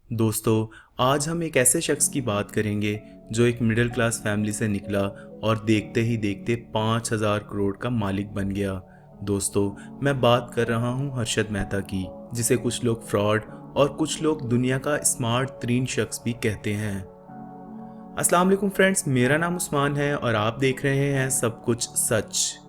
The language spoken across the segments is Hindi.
दोस्तों, आज हम एक ऐसे शख्स की बात करेंगे जो एक मिडिल क्लास फैमिली से निकला और देखते ही देखते 5,000 करोड़ का मालिक बन गया। दोस्तों, मैं बात कर रहा हूँ हर्षद मेहता की, जिसे कुछ लोग फ्रॉड और कुछ लोग दुनिया का स्मार्ट तरीन शख्स भी कहते हैं। अस्सलाम वालेकुम फ्रेंड्स, मेरा नाम उस्मान है और आप देख रहे हैं सब कुछ सच।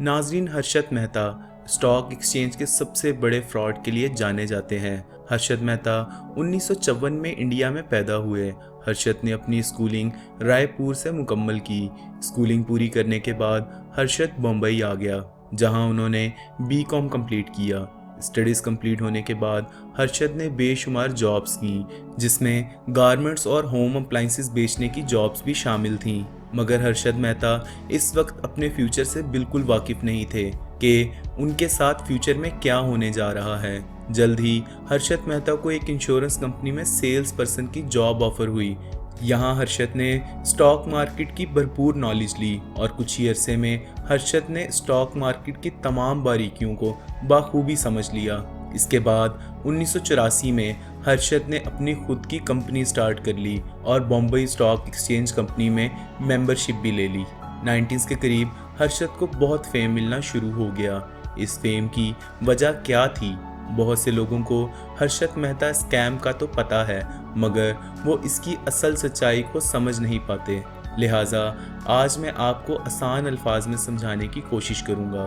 नाजरीन, हर्षद मेहता स्टॉक एक्सचेंज के सबसे बड़े फ्रॉड के लिए जाने जाते हैं। हर्षद मेहता 1954 में इंडिया में पैदा हुए। हर्षद ने अपनी स्कूलिंग रायपुर से मुकम्मल की। स्कूलिंग पूरी करने के बाद हर्षद बम्बई आ गया, जहां उन्होंने बीकॉम कंप्लीट किया। स्टडीज़ कंप्लीट होने के बाद हर्षद ने बेशुमार जॉब्स की, जिसमें गारमेंट्स और होम अप्लाइंसेस बेचने की जॉब्स भी शामिल थीं। मगर हर्षद मेहता इस वक्त अपने फ्यूचर से बिल्कुल वाकिफ नहीं थे कि उनके साथ फ्यूचर में क्या होने जा रहा है। जल्द ही हर्षद मेहता को एक इंश्योरेंस कंपनी में सेल्स पर्सन की जॉब ऑफर हुई। यहाँ हर्षद ने स्टॉक मार्केट की भरपूर नॉलेज ली और कुछ ही अरसे में हर्षद ने स्टॉक मार्केट की तमाम बारीकियों को बाखूबी समझ लिया। इसके बाद 1984 में हर्षद ने अपनी खुद की कंपनी स्टार्ट कर ली और बॉम्बे स्टॉक एक्सचेंज कंपनी में मेंबरशिप भी ले ली। 90s के करीब हर्षद को बहुत फेम मिलना शुरू हो गया। इस फेम की वजह क्या थी? बहुत से लोगों को हर्षद मेहता स्कैम का तो पता है, मगर वो इसकी असल सच्चाई को समझ नहीं पाते। लिहाजा आज मैं आपको आसान अल्फाज में समझाने की कोशिश करूंगा।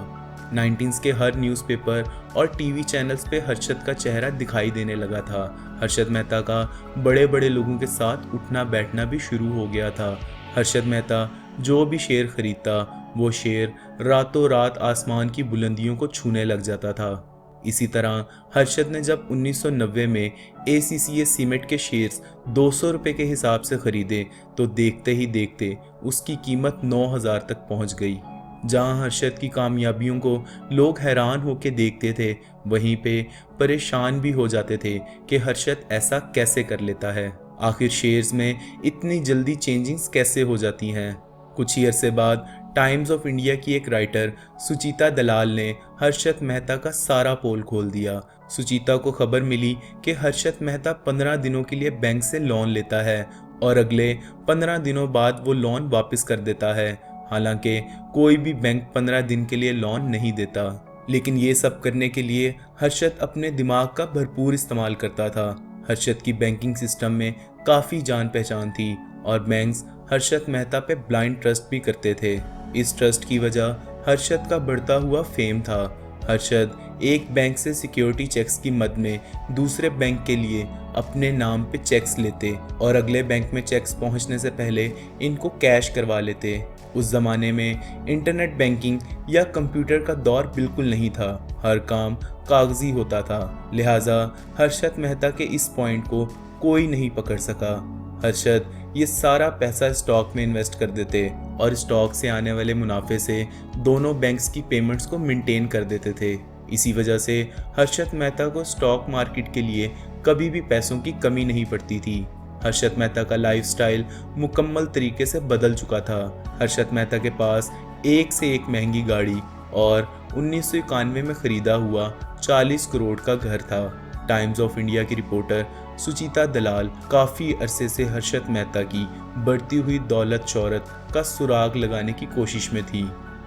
19s के हर न्यूज़पेपर और टीवी चैनल्स पे हर्षद का चेहरा दिखाई देने लगा था। हर्षद मेहता का बड़े बड़े लोगों के साथ उठना बैठना भी शुरू हो गया था। हर्षद मेहता जो भी शेयर खरीदता, वो शेयर रातों रात आसमान की बुलंदियों को छूने लग जाता था। इसी तरह हर्षद ने जब 1990 में ACCA सीमेंट के शेयर्स 200 रुपये के हिसाब से खरीदे, तो देखते ही देखते उसकी कीमत 9,000 तक पहुंच गई। जहां हर्षद की कामयाबियों को लोग हैरान होकर देखते थे, वहीं पे परेशान भी हो जाते थे कि हर्षद ऐसा कैसे कर लेता है। आखिर शेयर्स में इतनी जल्दी चेंजिंग्स कैसे हो जाती हैं। कुछ ही अरसे बाद टाइम्स ऑफ इंडिया की एक राइटर सुचिता दलाल ने हर्षद मेहता का सारा पोल खोल दिया। सुचिता को खबर मिली कि हर्षद मेहता 15 दिनों के लिए बैंक से लोन लेता है और अगले 15 दिनों बाद वो लोन वापस कर देता है। हालांकि कोई भी बैंक 15 दिन के लिए लोन नहीं देता, लेकिन ये सब करने के लिए हर्षद अपने दिमाग का भरपूर इस्तेमाल करता था। हर्षद की बैंकिंग सिस्टम में काफ़ी जान पहचान थी और बैंक्स हर्षद मेहता पे ब्लाइंड ट्रस्ट भी करते थे। इस ट्रस्ट की वजह हर्षद का बढ़ता हुआ फेम था। हर्षद एक बैंक से सिक्योरिटी चेक्स की मद में दूसरे बैंक के लिए अपने नाम पे चेक्स लेते और अगले बैंक में चेक्स पहुंचने से पहले इनको कैश करवा लेते। उस जमाने में इंटरनेट बैंकिंग या कंप्यूटर का दौर बिल्कुल नहीं था, हर काम कागजी होता था। लिहाजा हर्षद मेहता के इस पॉइंट को कोई नहीं पकड़ सका। हर्षद ये सारा पैसा स्टॉक में इन्वेस्ट कर देते और स्टॉक से आने वाले मुनाफे से दोनों बैंक्स की पेमेंट्स को मेंटेन कर देते थे। इसी वजह से हर्षद मेहता को स्टॉक मार्केट के लिए कभी भी पैसों की कमी नहीं पड़ती थी। हर्षद मेहता का लाइफस्टाइल मुकम्मल तरीके से बदल चुका था। हर्षद मेहता के पास एक से एक महंगी गाड़ी और 1991 में खरीदा हुआ 40 करोड़ का घर था। टाइम्स ऑफ इंडिया की रिपोर्टर सुचिता दलाल काफ़ी अरसे से हर्षद मेहता की बढ़ती हुई दौलत शोहरत का सुराग लगाने की कोशिश में थी।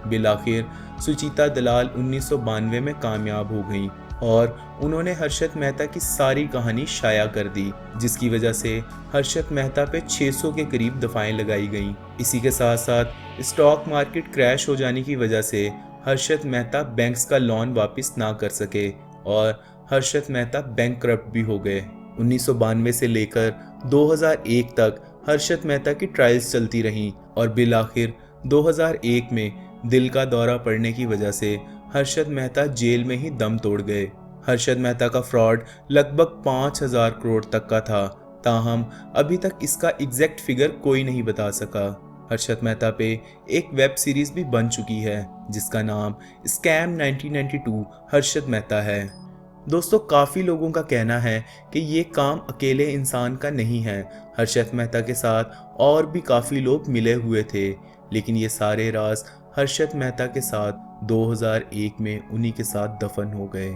बिलाखिर सुचिता दलाल 1992 में कामयाब हो गई और उन्होंने हर्षद मेहता की सारी कहानी शाया कर दी, जिसकी वजह से हर्षद मेहता पे 600 के करीब दफाएं लगाई गईं। इसी के साथ साथ स्टॉक मार्केट क्रैश हो जाने की वजह से हर्षद मेहता बैंक्स का लोन वापस ना कर सके और हर्षद मेहता बैंकक्रप्ट भी हो गए। 1992 से लेकर 2001 तक हर्षद मेहता की ट्रायल्स चलती रहीं और बिलाखिर 2001 में दिल का दौरा पड़ने की वजह से हर्षद मेहता जेल में ही दम तोड़ गए। हर्षद मेहता का फ्रॉड लगभग 5,000 करोड़ तक का था, ताहम अभी तक इसका एग्जैक्ट फिगर कोई नहीं बता सका। हर्षद मेहता पे एक वेब सीरीज भी बन चुकी है, जिसका नाम स्कैम 1992 हर्षद मेहता है। दोस्तों, काफ़ी लोगों का कहना है कि ये काम अकेले इंसान का नहीं है। हर्षद मेहता के साथ और भी काफ़ी लोग मिले हुए थे, लेकिन ये सारे राज हर्षद मेहता के साथ 2001 में उन्हीं के साथ दफन हो गए।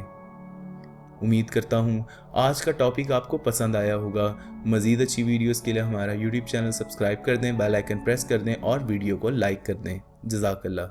उम्मीद करता हूँ आज का टॉपिक आपको पसंद आया होगा। मज़ीद अच्छी वीडियोस के लिए हमारा यूट्यूब चैनल सब्सक्राइब कर दें, बेल आइकन प्रेस कर दें और वीडियो को लाइक कर दें। जज़ाकल्लाह।